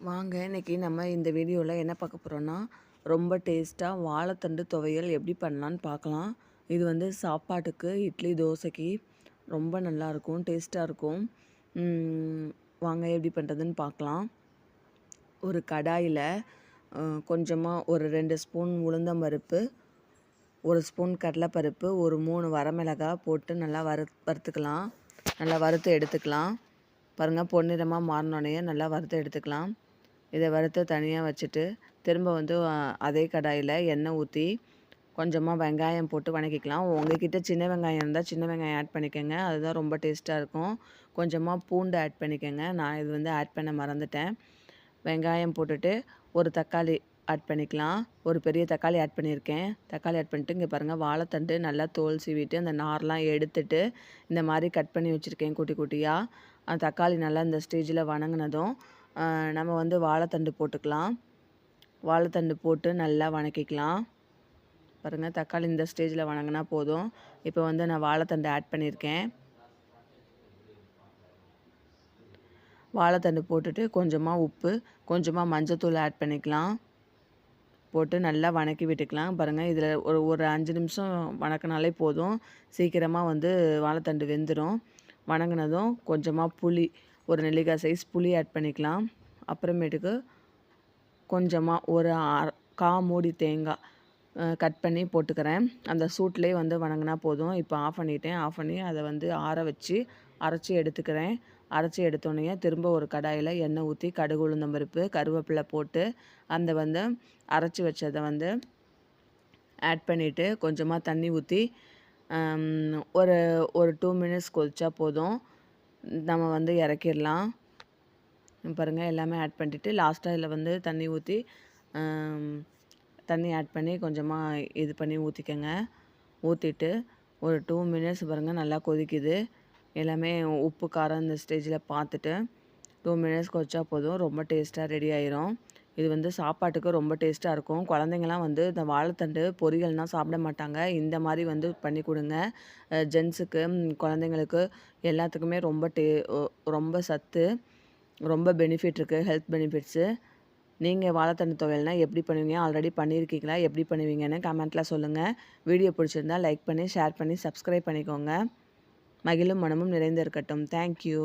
வாங்க இன்னைக்கு நம்ம இந்த வீடியோவில் என்ன பார்க்க போகிறோன்னா ரொம்ப டேஸ்ட்டாக வாழைத்தண்டு துவையல் எப்படி பண்ணலான்னு பார்க்கலாம். இது வந்து சாப்பாட்டுக்கு இட்லி தோசைக்கு ரொம்ப நல்லாயிருக்கும், டேஸ்ட்டாக இருக்கும். வாங்க எப்படி பண்ணுறதுன்னு பார்க்கலாம். ஒரு கடாயில் கொஞ்சமாக ஒரு 2 ஸ்பூன் உளுந்தம்பருப்பு, 1 ஸ்பூன் கடலைப்பருப்பு, ஒரு 3 வரமிளகாய் போட்டு நல்லா வறுத்துக்கலாம். நல்லா வறுத்து எடுத்துக்கலாம். பாருங்கள், பொன்னிறமாக மாறினோடனே நல்லா வறுத்து எடுத்துக்கலாம். இதை வறுத்து தனியாக வச்சுட்டு திரும்ப வந்து அதே கடாயில் எண்ணெய் ஊற்றி கொஞ்சமாக வெங்காயம் போட்டு வணக்கிக்கலாம். உங்கள்கிட்ட சின்ன வெங்காயம் இருந்தால் சின்ன வெங்காயம் ஆட் பண்ணிக்கோங்க, அதுதான் ரொம்ப டேஸ்ட்டாக இருக்கும். கொஞ்சமாக பூண்டு ஆட் பண்ணிக்கோங்க, நான் இது வந்து ஆட் பண்ண மறந்துட்டேன். வெங்காயம் போட்டுட்டு ஒரு தக்காளி ஆட் பண்ணிக்கலாம். ஒரு பெரிய தக்காளி ஆட் பண்ணியிருக்கேன். தக்காளி ஆட் பண்ணிட்டு இங்கே பாருங்கள், வாழைத்தண்டு நல்லா தோல் சீவிட்டு அந்த நார்லாம் எடுத்துட்டு இந்த மாதிரி கட் பண்ணி வச்சுருக்கேன் குட்டி குட்டியாக. அந்த தக்காளி நல்லா இந்த ஸ்டேஜில் வணங்கினதும் நம்ம வந்து வாழைத்தண்டு போட்டுக்கலாம். வாழைத்தண்டு போட்டு நல்லா வணக்கிக்கலாம். பாருங்கள், தக்காளி இந்த ஸ்டேஜில் வணங்கினா போதும். இப்போ வந்து நான் வாழைத்தண்டு ஆட் பண்ணியிருக்கேன். வாழைத்தண்டு போட்டுட்டு கொஞ்சமாக உப்பு, கொஞ்சமாக மஞ்சத்தூள் ஆட் பண்ணிக்கலாம். போட்டு நல்லா வணக்கி விட்டுக்கலாம். பாருங்கள், இதில் ஒரு 5 நிமிஷம் வணக்கினாலே போதும், சீக்கிரமாக வந்து வாழைத்தண்டு வெந்துடும். வணங்கினதும் கொஞ்சமாக புளி, ஒரு நெல்லிக்காய் சைஸ் புளி ஆட் பண்ணிக்கலாம். அப்புறமேட்டுக்கு கொஞ்சமாக ஒரு 1/4 மூடி தேங்காய் கட் பண்ணி போட்டுக்கிறேன். அந்த சூட்லேயே வந்து வணங்கினா போதும். இப்போ ஆஃப் பண்ணிட்டேன். ஆஃப் பண்ணி அதை வந்து ஆற வச்சு அரைச்சி எடுத்துக்கிறேன். அரைச்சி எடுத்தோடனே திரும்ப ஒரு கடாயில் எண்ணெய் ஊற்றி கடுகு உளுந்தம்பருப்பு கருவேப்பிலை போட்டு அந்த வந்து அரைச்சி வச்சதை வந்து ஆட் பண்ணிவிட்டு கொஞ்சமாக தண்ணி ஊற்றி ஒரு ஒரு 2 மினிட்ஸ் கொதிச்சா போதும், நம்ம வந்து இறக்கிடலாம். பாருங்கள், எல்லாமே ஆட் பண்ணிவிட்டு லாஸ்ட்டாக இதில் வந்து தண்ணி ஊற்றி தண்ணி ஆட் பண்ணி கொஞ்சமாக இது பண்ணி ஊற்றிக்கங்க. ஊற்றிட்டு ஒரு 2 மினிட்ஸ் பாருங்கள், நல்லா கொதிக்குது. எல்லாமே உப்பு காரம் இந்த ஸ்டேஜில் பார்த்துட்டு 2 மினிட்ஸ் கொதிச்சா போதும், ரொம்ப டேஸ்ட்டாக ரெடி ஆயிரும். இது வந்து சாப்பாட்டுக்கு ரொம்ப டேஸ்ட்டாக இருக்கும். குழந்தைங்கலாம் வந்து இந்த வாழைத்தண்டு பொரியல்னால் சாப்பிட மாட்டாங்க. இந்த மாதிரி வந்து பண்ணி கொடுங்க. ஜென்ஸுக்கு குழந்தைங்களுக்கு எல்லாத்துக்குமே ரொம்ப சத்து, ரொம்ப பெனிஃபிட் இருக்குது, ஹெல்த் பெனிஃபிட்ஸு. நீங்கள் வாழைத்தண்டு துவையல்னால் எப்படி பண்ணுவீங்க? ஆல்ரெடி பண்ணியிருக்கீங்களா? எப்படி பண்ணுவீங்கன்னு கமெண்ட்டில் சொல்லுங்கள். வீடியோ பிடிச்சிருந்தால் லைக் பண்ணி, ஷேர் பண்ணி, சப்ஸ்கிரைப் பண்ணிக்கோங்க. மகிழும் மனமும் நிறைந்திருக்கட்டும். தேங்க்யூ.